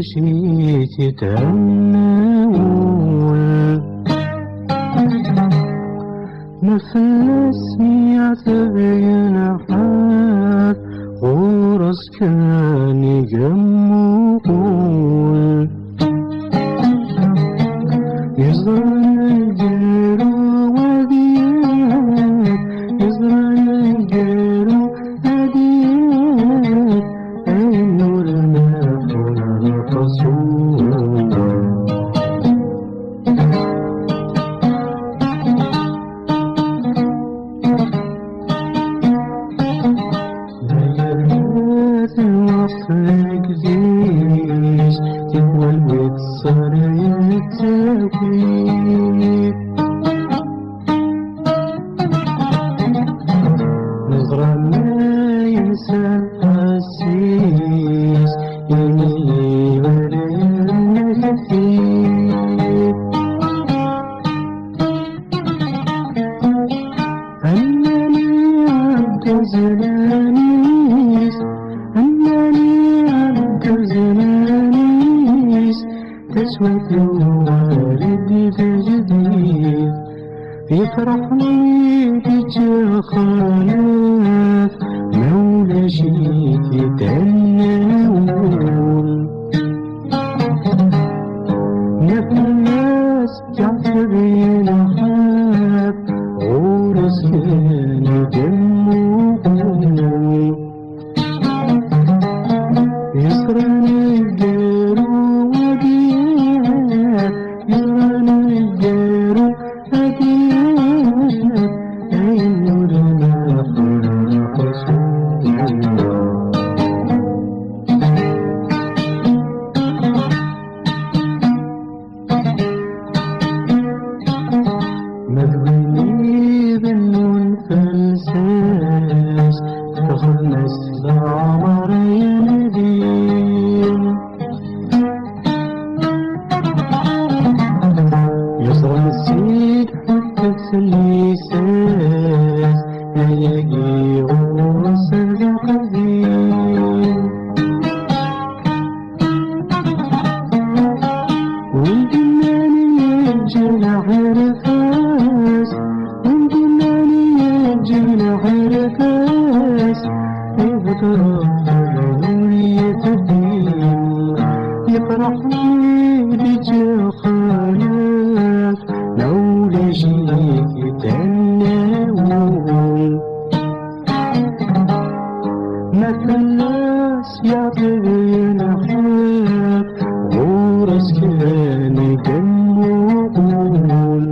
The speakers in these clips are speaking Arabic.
شيت يتعناول نفس ميعة بين حال غرس كان يجمقول يزرع الجيرو وديات يزرع الجيرو وديات أي نور الماء الرسول ليالات الوصل جديد تتولد صريع التوحيد نظرة ما ينسى الحسيس يميل وليالنا كثير أنني عبد زمانيس أنني عبد زمانيس تسوة الوالد بجديد يفرحني بجخانات مولى شيك يتناول نفر الناس يعتبين حاب غورس كان يدمقون يسرني الجيرو وديات يسرني الجيرو وديات أي نور الآخر رسول مدويني بالنون فلساس تخلص العمر يندين يصرم السيد حتى في اللساس يلاقي غرس القديم والجنان يجل عرفاس والجنان يجل عرفاس يغدر نورية الدين يفرحني بجخانات لولا جيك يتناول مثل الناس يعطينا حاب غورس كان يجمقون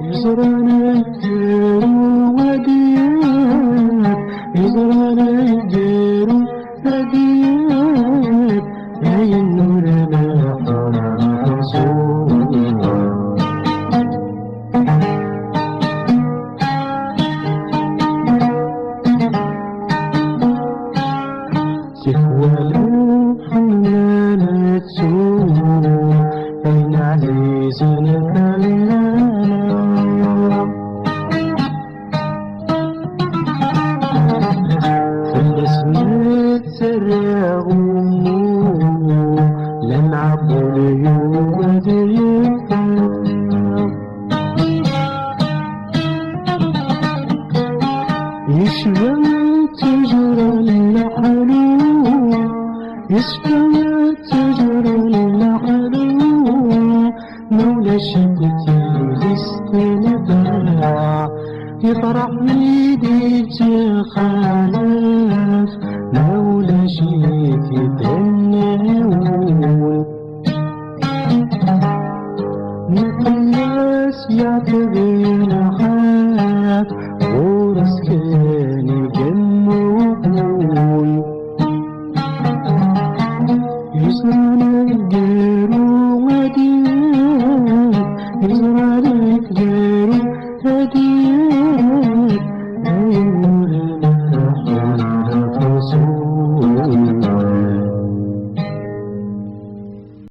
يزرعنا الجيرو وديات يزرعنا الجيرو وديات أي النور الآخر رسول تكوى حنانة تسوق أين عزيزنا كلنا فلسنا تسرع لنعب اليوم ذيك يشبه تجرى الحلول يشبه تجرى الحلول مولى شدتي الاستنباع يفرحني بيجي خلاف مولى شيك